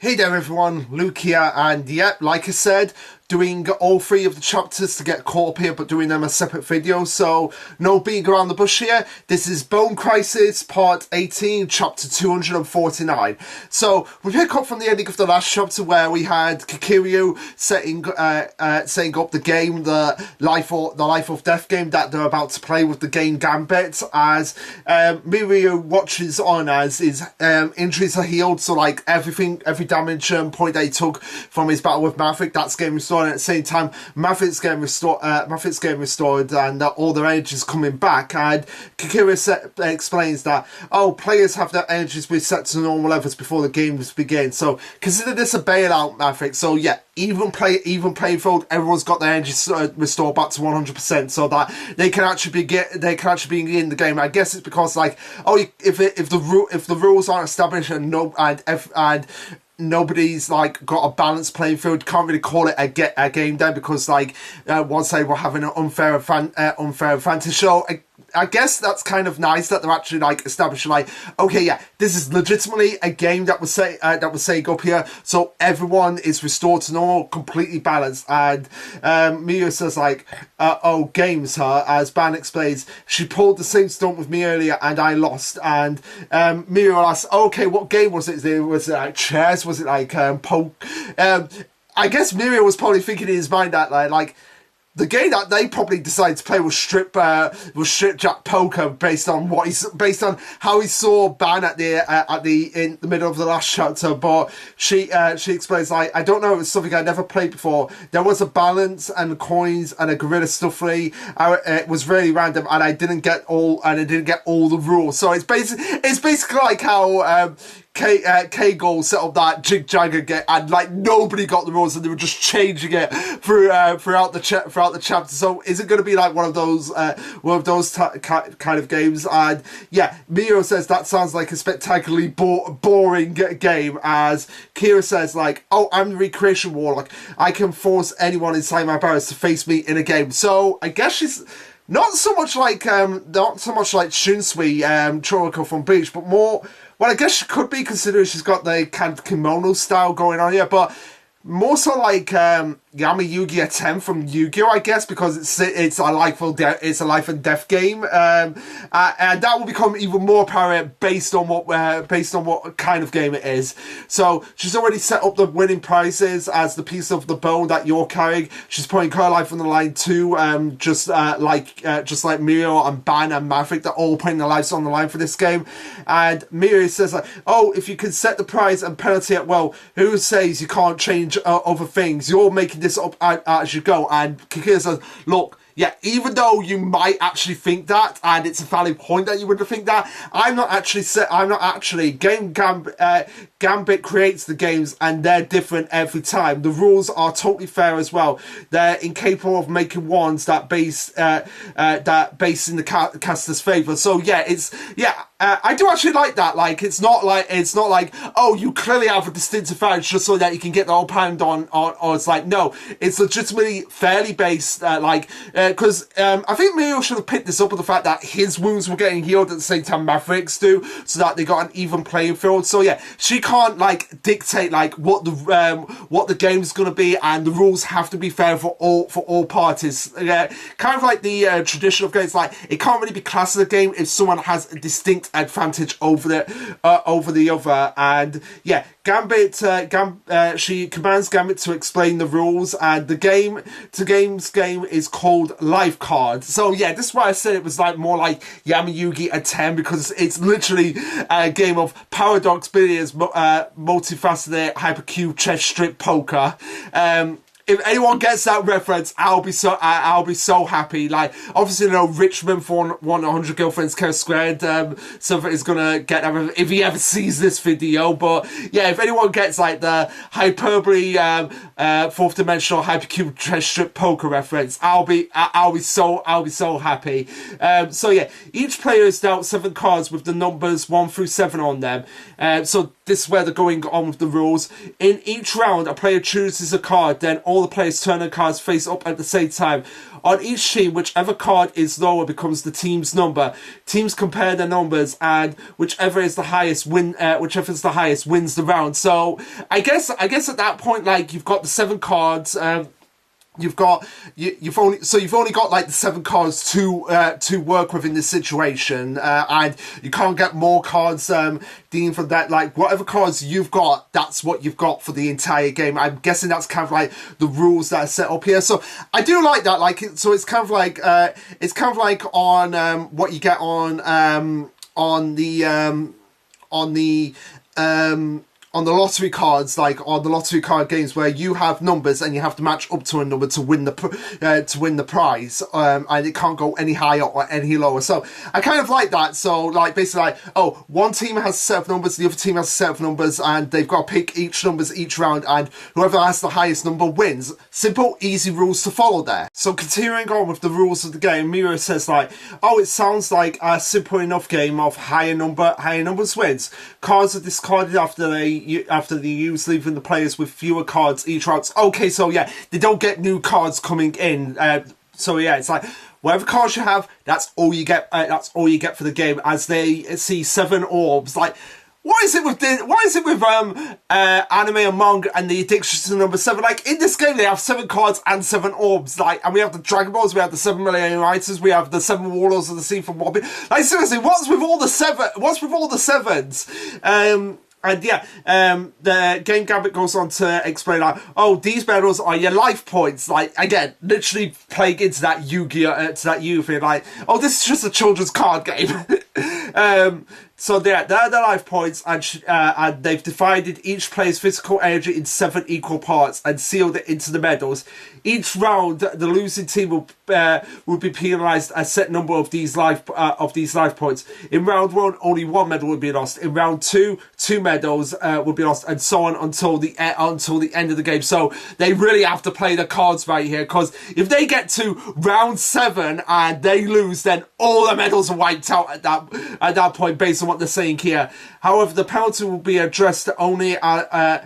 Hey there everyone, Luke here, and yep, like I said, doing all three of the chapters to get caught up here, but doing them as separate videos, so no beating around the bush here. This is Bone Crisis Part 18, Chapter 249. So, we pick up from the ending of the last chapter where we had Kikiryu setting up the game, the life or death game that they're about to play with the game Gambit, as Mirio watches on as his injuries are healed, so like every damage point that he took from his battle with Maverick, that's getting restored. And at the same time, Maverick's getting restored, and all their energy is coming back. And Kikiryu explains that players have their energies reset to normal levels before the games begin. So consider this a bailout, Maverick. So yeah, even playing field, everyone's got their energy restored back to 100%, so that they can actually be in the game. I guess it's because like if the rules aren't established and nobody's like got a balanced playing field, can't really call it a game then, because like one side we're having an unfair advantage. So I guess that's kind of nice that they're actually like establishing like, okay, yeah, this is legitimately a game that was saying up here, so everyone is restored to normal, completely balanced. And Mio says like, games, huh? As Ban explains, she pulled the same stunt with me earlier and I lost. And Mio asks, okay, what game was it? Was it like chess? Was it like poke? I guess Mirio was probably thinking in his mind that like the game that they probably decided to play was strip jack poker, based on how he saw Ban in the middle of the last chapter. But she explains like, I don't know, it was something I never played before. There was a balance and coins and a gorilla stuffly. It was really random, and I didn't get all the rules. So it's basically like how K-Goal set up that Jig Jagger game, and like nobody got the rules, and they were just changing it throughout the chapter. So is it going to be like one of those kind of games? And yeah, Mio says that sounds like a spectacularly boring game. As Kira says like, I'm the recreation warlock. I can force anyone inside my barracks to face me in a game. So I guess she's not so much like Shunsui Choroko from Bleach, but more. Well, I guess she could be, considering she's got the kind of kimono style going on here, but more so like Yami Yugi 10 from Yu-Gi-Oh, I guess, because it's a life and death game, and that will become even more apparent based on what kind of game it is. So she's already set up the winning prizes as the piece of the bone that you're carrying. She's putting her life on the line too, just like Mirio and Ban and Maverick, they're all putting their lives on the line for this game. And Mirio says like, if you can set the prize and penalty at will, who says you can't change other things? You're making this up as you go. And Kikiryu says, look, yeah, even though you might actually think that, and it's a valid point that you would think that, I'm not actually. Gambit creates the games, and they're different every time. The rules are totally fair as well. They're incapable of making ones that base in the caster's favor. So yeah, I do actually like that. Like it's not like you clearly have a distinctive advantage just so that you can get the whole pound on. Or it's like, no, it's legitimately fairly based. Because I think Mirio should have picked this up with the fact that his wounds were getting healed at the same time Maverick's do, so that they got an even playing field. So yeah, she can't like dictate like what the game's gonna be, and the rules have to be fair for all parties. Kind of like the tradition of games, like it can't really be classed as a game if someone has a distinct advantage over the other. And yeah, Gambit she commands Gambit to explain the rules, and the game's game is called Life Card. So yeah, this is why I said it was like more like Yami Yugi at 10, because it's literally a game of paradox billiards, multifaceted hypercube chess strip poker. If anyone gets that reference, I'll be so happy. Like, obviously, Richmond for 100 Girlfriends Care Squared, something is gonna get that if he ever sees this video. But yeah, if anyone gets like the hyperbole, fourth dimensional hypercube chess strip poker reference, I'll be so happy. So yeah, each player is dealt 7 cards with the numbers 1 through 7 on them. So this is where they're going on with the rules. In each round, a player chooses a card, then all the players turn their cards face up at the same time. On each team, whichever card is lower becomes the team's number. Teams compare their numbers, and whichever is the highest wins the round. So I guess at that point, like, you've got the 7 cards. You've only got like the 7 cards to work with in this situation, and you can't get more cards deemed from that. Like, whatever cards you've got, that's what you've got for the entire game. I'm guessing that's kind of like the rules that are set up here. So I do like that. Like, so it's kind of like on what you get on the lottery cards, like on the lottery card games, where you have numbers and you have to match up to a number to win the prize, and it can't go any higher or any lower. So I kind of like that. So, like, basically, like, oh, one team has a set of numbers, the other team has a set of numbers, and they've got to pick each numbers each round, and whoever has the highest number wins. Simple, easy rules to follow there. So continuing on with the rules of the game, Miro says, like, oh, it sounds like a simple enough game of higher numbers wins. Cards are discarded after they use, leaving the players with fewer cards each round. Okay, so yeah, they don't get new cards coming in. So yeah, it's like, whatever cards you have, that's all you get. That's all you get for the game. As they see 7 orbs, like, what is it with anime and manga and the addiction to number 7? Like, in this game, they have 7 cards and 7 orbs. Like, and we have the Dragon Balls, we have the 7 Million Writers, we have the 7 Warlords of the Sea from Wobbly. Like, seriously, what's with all the 7s? And yeah, the Game Gambit goes on to explain, like, oh, these medals are your life points. Like, again, literally playing into that Yu-Gi-Oh! To that Yu thing, like, oh, this is just a children's card game. So they're the life points, and they've divided each player's physical energy in 7 equal parts and sealed it into the medals. Each round, the losing team will be penalised a set number of these life points. In round 1, only 1 medal will be lost. In round 2, 2 medals will be lost, and so on until the end of the game. So they really have to play the cards right here, because if they get to round 7 and they lose, then all the medals are wiped out at that point, based on what they're saying here. However, the penalty will be addressed only on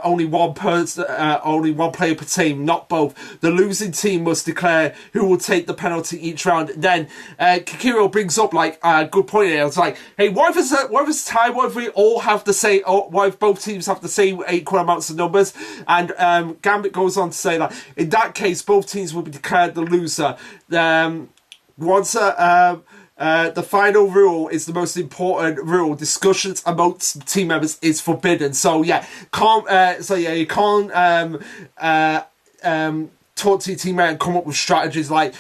only one player per team, not both. The losing team must declare who will take the penalty each round. Then Kikiro brings up, like, a good point here. It's like, hey, what if it's time? What if we all have the same? What if both teams have the same equal amounts of numbers? And Gambit goes on to say that in that case, both teams will be declared the loser. The final rule is the most important rule. Discussions amongst team members is forbidden. So yeah, you can't talk to your teammate and come up with strategies. Like,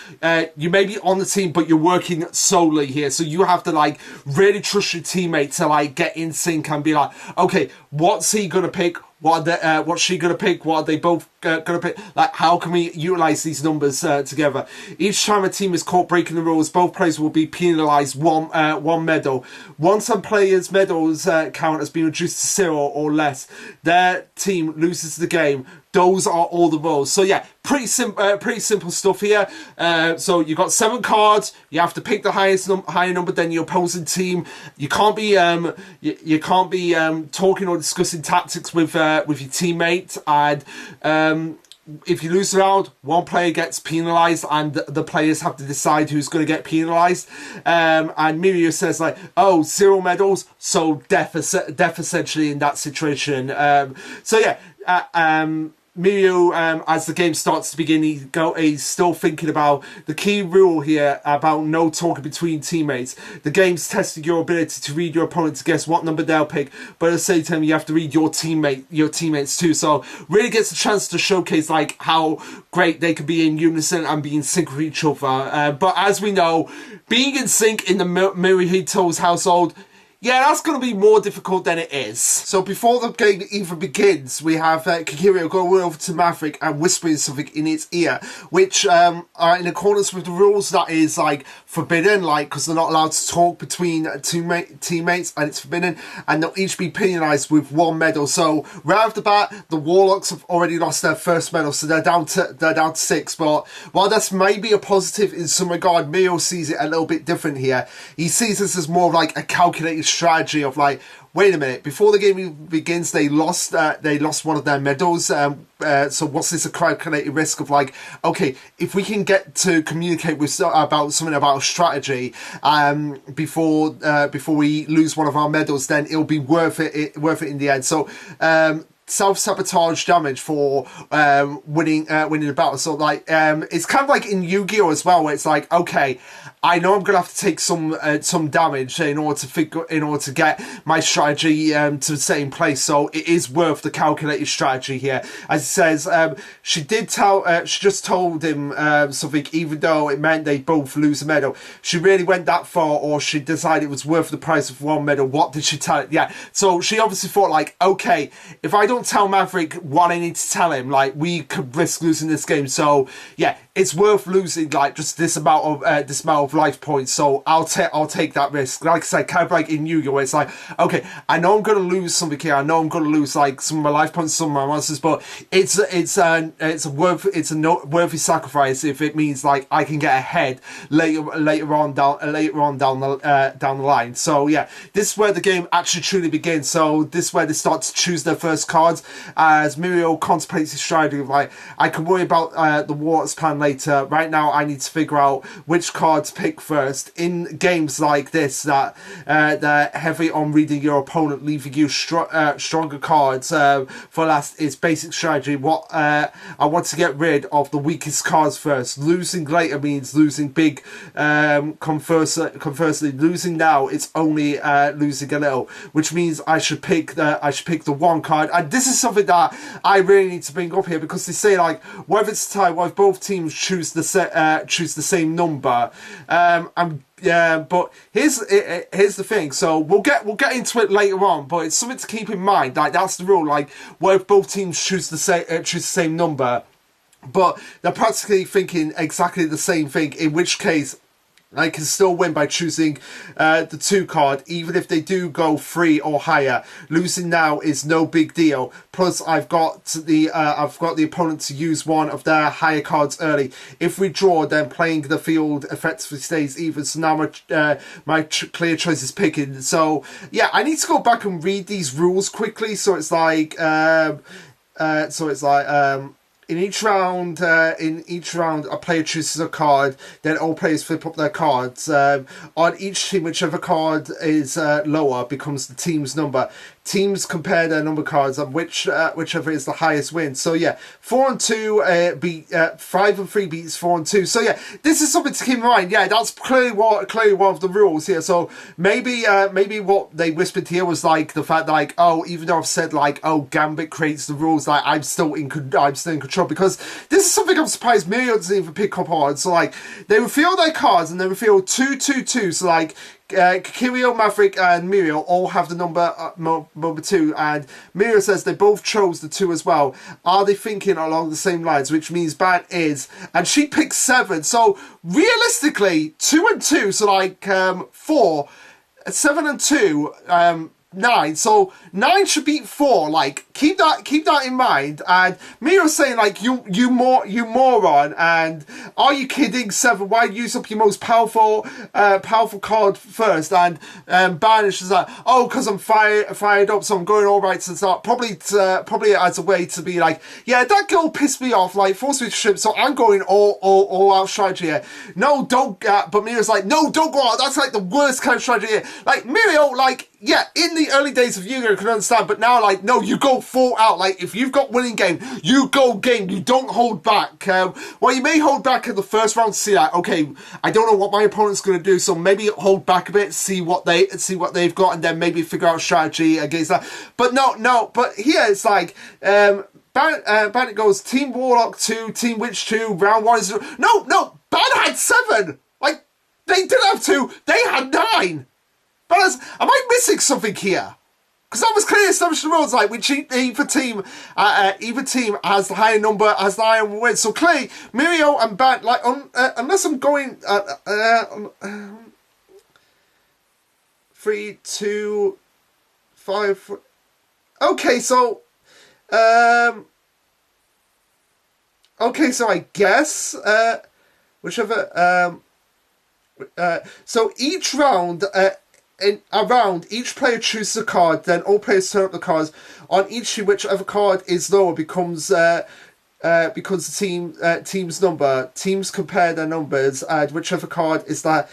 you may be on the team, but you're working solely here, so you have to, like, really trust your teammate to, like, get in sync and be like, okay, what's he gonna pick? What's she gonna pick? What are they both gonna pick? Like, how can we utilize these numbers together? Each time a team is caught breaking the rules, both players will be penalized one medal. Once a player's medals count has been reduced to 0 or less, their team loses the game. Those are all the rules. So yeah, pretty simple stuff here. So you've got 7 cards. You have to pick the higher number than your opposing team. You can't be talking or discussing tactics with your teammate. And if you lose the round, one player gets penalised, and the players have to decide who's going to get penalised. And Mirio says, like, oh, 0 medals, so death essentially in that situation. So yeah. Mirio, as the game starts to begin, he's still thinking about the key rule here about no talking between teammates. The game's testing your ability to read your opponent to guess what number they'll pick, but at the same time you have to read your teammates too. So really gets a chance to showcase, like, how great they can be in unison and be in sync with each other. But as we know, being in sync in the Mirohito's household, yeah, that's going to be more difficult than it is. So before the game even begins, we have Kikiro going over to Maverick and whispering something in its ear, which are in accordance with the rules that is, like, forbidden, like, because they're not allowed to talk between teammates, and it's forbidden, and they'll each be penalised with 1 medal. So right off the bat, the Warlocks have already lost their first medal, so they're down to 6. But while that's maybe a positive in some regard, Mio sees it a little bit different here. He sees this as more of, like, a calculated strategy of like, wait a minute, before the game begins, they lost one of their medals. So what's this a calculated risk of like, okay, if we can get to communicate with about something about a strategy before we lose one of our medals, then it'll be worth it in the end. So self-sabotage damage for winning the battle. So like it's kind of like in Yu-Gi-Oh as well, where it's like, okay, I know I'm gonna have to take some damage in order to get my strategy to stay in place. So it is worth the calculated strategy here. As it says, she just told him something, even though it meant they both lose a medal. She really went that far, or she decided it was worth the price of one medal. What did she tell it? Yeah, so she obviously thought like, okay, if I don't tell Maverick what I need to tell him, like, we could risk losing this game. So yeah, it's worth losing like just this amount of life points. So I'll take that risk. Like I said, kind of like in Yu-Gi-Oh, where it's like, okay, I know I'm gonna lose something here. I know I'm gonna lose like some of my life points, some of my monsters, but it's a worthy sacrifice if it means like I can get ahead later on down the line. So yeah, this is where the game actually truly begins. So this is where they start to choose their first cards as Mirio contemplates his strategy of like, I can worry about the Waters plan later. Right now I need to figure out which card to pick first. In games like this that they're heavy on reading your opponent, leaving you stronger cards for last, is basic strategy. What I want to get rid of the weakest cards first. Losing later means losing big. Conversely, losing now, it's only losing a little, which means I should pick the one card. And this is something that I really need to bring up here, because they say like, whether it's a tie, whether both teams choose the same number. But here's the thing. So we'll get into it later on, but it's something to keep in mind. Like, that's the rule. Like, where both teams choose the same number, but they're practically thinking exactly the same thing. In which case, I can still win by choosing the 2 card, even if they do go 3 or higher. Losing now is no big deal. Plus, I've got the opponent to use one of their higher cards early. If we draw, then playing the field effectively stays even. So now my clear choice is picking. So yeah, I need to go back and read these rules quickly. So it's like in each round, a player chooses a card, then all players flip up their cards. On each team, whichever card is lower becomes the team's number. Teams compare their number cards, and whichever is the highest wins. So yeah, 4 and 2 beat 5 and 3 beats 4 and 2. So yeah, this is something to keep in mind. Yeah, that's clearly one of the rules here. So maybe what they whispered here was like the fact that, like, oh, even though I've said like, oh, Gambit creates the rules, like I'm still in control, because this is something I'm surprised Mirio doesn't even pick up on. So like, they reveal their cards and they reveal 2-2-2. So like, Kirio, Maverick and Mirio all have the number 2, and Mirio says they both chose the 2 as well. Are they thinking along the same lines? Which means Ban is, and she picks 7. So realistically, 2 and 2, so like 4, 7 and 2, 9. So 9 should beat 4. Like, keep that in mind. And Miro's saying like, you moron, and are you kidding? 7, why use up your most powerful card first? And Banish is like, oh, because I'm fired up, so I'm going all right to start. Probably as a way to be like, yeah, that girl pissed me off, like forced me to ship, so I'm going all out strategy here. No, don't. But Miro's like, no, don't go out. That's like the worst kind of strategy here. Like, Mirio, like, yeah, in the early days of Yu-Gi-Oh! I can understand, but now, like, no, you go full out. Like, if you've got winning game, you go game. You don't hold back. Well, you may hold back in the first round to see, like, okay, I don't know what my opponent's going to do, so maybe hold back a bit, see what they've got, and then maybe figure out strategy against that. But no. But here it's like, Bandit goes Team Warlock 2, Team Witch 2, round 1 is no. Bandit had 7. Like, they didn't have 2, they had 9. But am I missing something here? Because that was clearly established in the rules, like, which either team has the higher number, has the higher win. So clearly, Mirio and Bat, like, unless I'm going 3, 2, 5. Okay, so I guess whichever. So each round. in a round, each player chooses a card, then all players turn up the cards. On each team, whichever card is lower becomes the team's number. Teams compare their numbers, and whichever card is the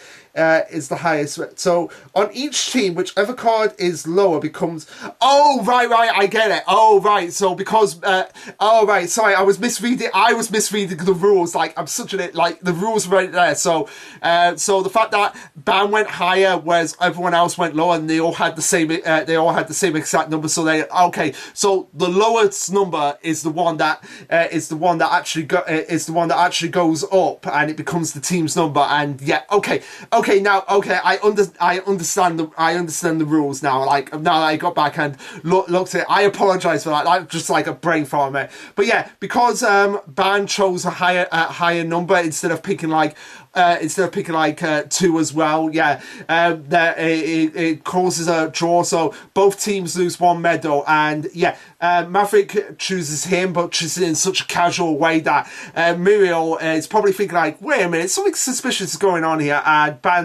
highest. So on each team, whichever card is lower becomes. Oh right, I get it. Oh right, so because oh right, sorry, I was misreading the rules. Like I'm such an like the rules were right there. So so the fact that Ban went higher, whereas everyone else went lower, and they all had the same exact number. So they okay. So the lowest number is the one that actually goes up, and it becomes the team's number. And yeah, okay. I understand the rules now. Like now that I got back and looked at it, I apologize for that. That's just like a brain fart, mate. But yeah, because Ban chose a higher number instead of picking like 2 as well. Yeah, it causes a draw, so both teams lose 1 medal. And yeah, Maverick chooses him, but chooses it in such a casual way that Muriel is probably thinking like, wait a minute, something suspicious is going on here. And Ban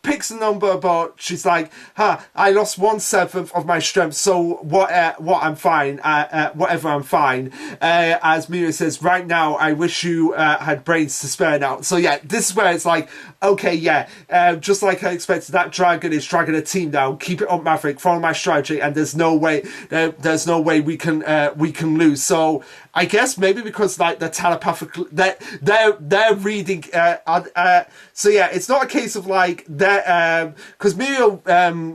picks the number, but she's like, I lost 1/7 of my strength, so what I'm fine. Whatever, I'm fine. As Muriel says, right now, I wish you had brains to spare now. So yeah, this is where it's like, okay, yeah, just like I expected, that dragon is dragging a team down. Keep it up, Maverick. Follow my strategy, and there's no way we can lose. So I guess maybe because like they're telepathically, they're reading. So yeah, it's not a case of like they're because Muriel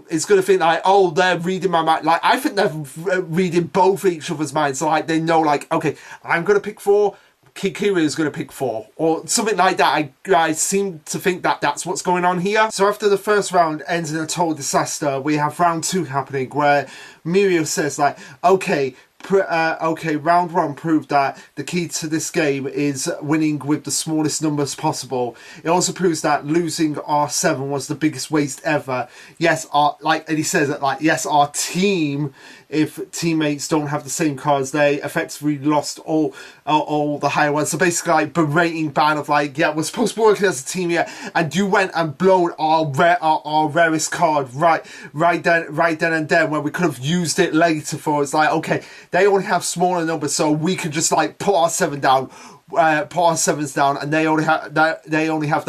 is going to think like, oh, they're reading my mind. Like I think they're reading both each other's minds. So like they know like, okay, I'm going to pick 4. Kikiri is going to pick 4 or something like that. I seem to think that that's what's going on here. So after the first round ends in a total disaster, we have round 2 happening where Muriel says like, okay, round 1 proved that the key to this game is winning with the smallest numbers possible. It also proves that losing R7 was the biggest waste ever. Yes, and he says that like, yes, our team, if teammates don't have the same cards, they effectively lost all the higher ones. So basically like berating Ban of like, yeah, we're supposed to be working as a team here, and you went and blown our rarest card right then and there when we could have used it later for. It's like, okay, they only have smaller numbers, so we could just like put our 7 down. Put our 7s down, and they only have their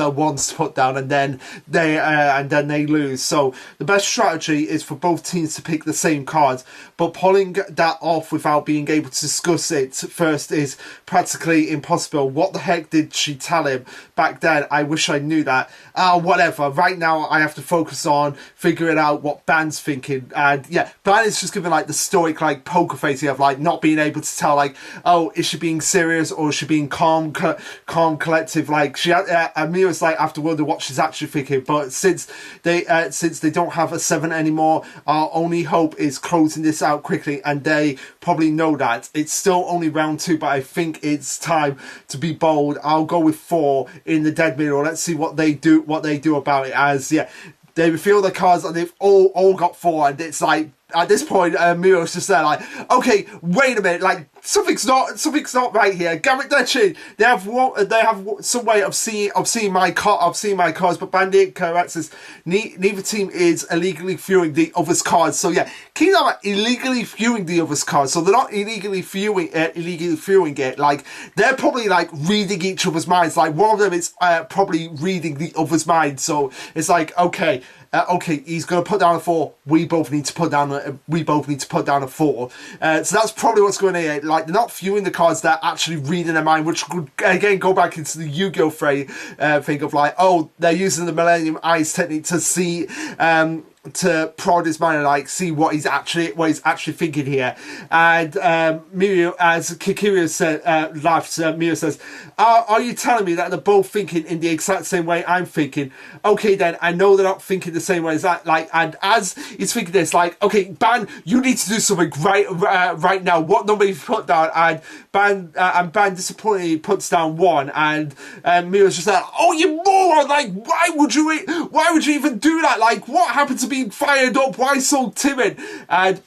1s to put down, and then they lose. So the best strategy is for both teams to pick the same cards, but pulling that off without being able to discuss it first is practically impossible. What the heck did she tell him back then? I wish I knew that. Whatever. Right now I have to focus on figuring out what Ban's thinking. And yeah, Ban is just giving like the stoic like poker face of like not being able to tell like, oh, is she being serious or is she being calm, collective? Like she Amira's like have to wonder what she's actually thinking. But since they don't have a 7 anymore, our only hope is closing this out quickly, and they probably know that. It's still only round 2, but I think it's time to be bold. I'll go with 4 in the dead middle. Let's see what they do about it. As yeah, they reveal their cards and they've all got 4, and it's like at this point, Miro's just there like, okay, wait a minute, like something's not right here. Garrett Dechin, they have some way of seeing my cards, but Bandit corrects neither team is illegally viewing the other's cards. So yeah, Kings are illegally viewing the other's cards, so they're not illegally viewing it. Like they're probably like reading each other's minds. Like one of them is probably reading the other's mind. So it's like, okay, he's going to put down a 4. We both need to put down a 4. So that's probably what's going on here. Like they're not viewing the cards; they're actually reading their mind, which could again go back into the Yu-Gi-Oh! Thing of like, oh, they're using the Millennium Eyes technique to see. To prod his mind and like see what he's actually thinking here. And Mirio, as Kikirio said, laughs. Mirio says, "Are you telling me that they're both thinking in the exact same way I'm thinking? Okay, then I know they're not thinking the same way as that. Like, and as he's thinking this, like, okay, Ban, you need to do something right now. What number you put down?" And Ban disappointingly puts down 1, and Mirio's just like, "Oh, you moron! Like, why would you even do that? Like, what happened to being fired up? Why so timid?" And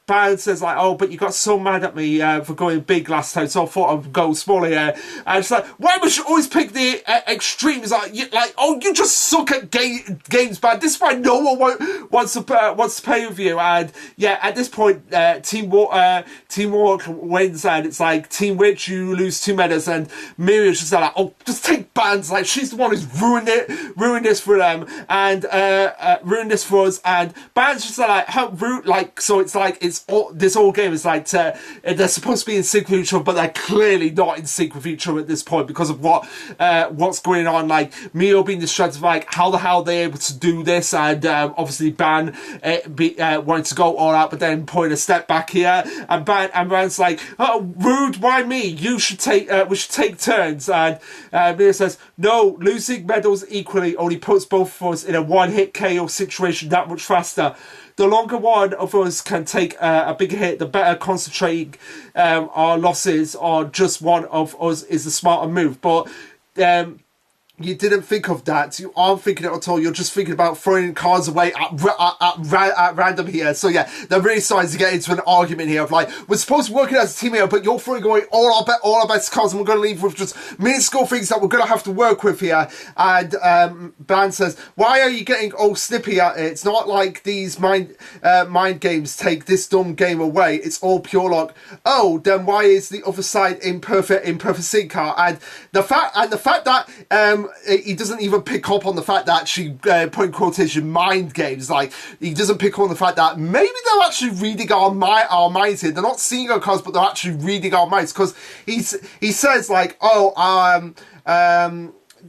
Ban says like, oh, but you got so mad at me for going big last time, so I thought I'd go smaller here. And it's like, why must you always pick the extremes? Oh, you just suck at games, Ban. This is why no one wants to play with you. And yeah, at this point, Team Warlock wins, and it's like, Team Witch, you lose 2 medals, and Miriam's just like, oh, just take Ban's. Like, she's the one who's ruined this for them, and ruined this for us. And Ban's just like, how rude. Like, so it's like, this whole game is like, they're supposed to be in sync with each other, but they're clearly not in sync with each other at this point because of what's going on. Like, Mio being distracted, like, how the hell are they able to do this? And obviously Ban wanting to go all out, but then putting a step back here, and Ban's like, oh, rude, why me? You should we should take turns. And Mio says, no, losing medals equally only puts both of us in a one-hit KO situation that much faster. The longer one of us can take a bigger hit, the better concentrating our losses on just one of us is the smarter move. But you didn't think of that. You aren't thinking it at all. You're just thinking about throwing cards away at random here. So yeah, they're really starting to get into an argument here of like, we're supposed to be working as a team here, but you're throwing away all our best cards, and we're going to leave with just minuscule things that we're going to have to work with here. And Ban says, why are you getting all snippy at it? It's not like these mind games take this dumb game away. It's all pure luck. Oh, then why is the other side in perfect sync? And the fact that he doesn't even pick up on the fact that she put in quotation mind games. Like, he doesn't pick up on the fact that maybe they're actually reading our minds here. They're not seeing our cards, but they're actually reading our minds, because he says like, oh,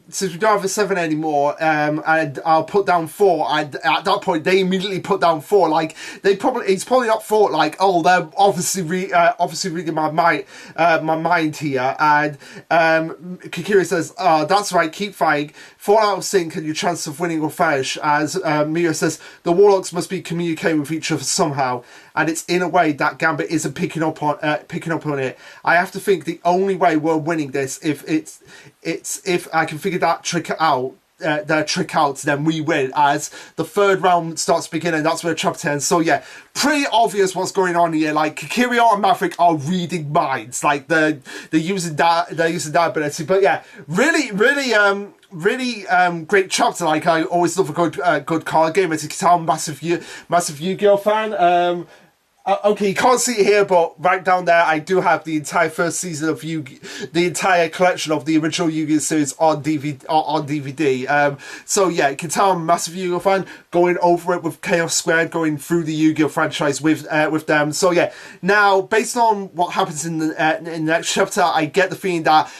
since we don't have a 7 anymore, and I'll put down 4, and at that point they immediately put down 4. Like, he's probably not thought like, oh, they're obviously reading my mind here. And Kikiri says, oh, that's right, keep fighting, fall out of sync and your chance of winning will vanish. As Mia says, the Warlocks must be communicating with each other somehow, and it's in a way that Gambit isn't picking up on it. I have to think the only way we're winning this if I can figure that trick out, then we win. As the third round starts beginning, that's where chapter ends. So yeah, pretty obvious what's going on here. Like, Kikirio and Maverick are reading minds. Like, they're using that ability. But yeah, really great chapter. Like, I always love a good card game. As you can tell, I'm a massive Yu-Gi-Oh fan. Okay, you can't see it here, but right down there, I do have the entire first season of the entire collection of the original Yu-Gi-Oh series on DVD. So yeah, you can tell I'm a massive Yu-Gi-Oh fan. Going over it with Chaos Squared, going through the Yu-Gi-Oh franchise with them. So yeah, now based on what happens in the next chapter, I get the feeling that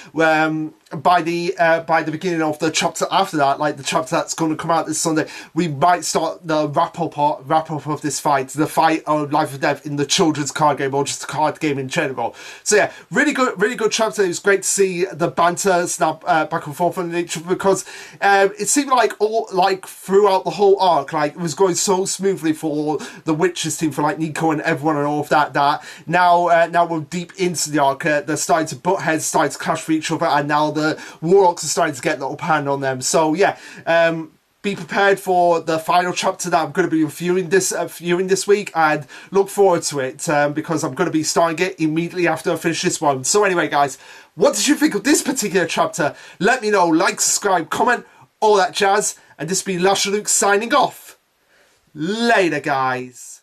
by the beginning of the chapter after that, like the chapter that's going to come out this Sunday, we might start the wrap up of this fight, the fight of life or death in the children's card game, or just the card game in general. So yeah, really good chapter. It was great to see the banter snap back and forth on each other, because it seemed like throughout the whole arc, like it was going so smoothly for the Witches team, for like Nico and everyone and all of that. That now we're deep into the arc. They're starting to butt heads, starting to clash for each other, and now the Warlocks are starting to get the upper hand on them. So yeah, be prepared for the final chapter that I'm going to be reviewing this week, and look forward to it, because I'm going to be starting it immediately after I finish this one. So anyway, guys, what did you think of this particular chapter? Let me know. Like, subscribe, comment, all that jazz. And this has been Lasherluke signing off. Later, guys.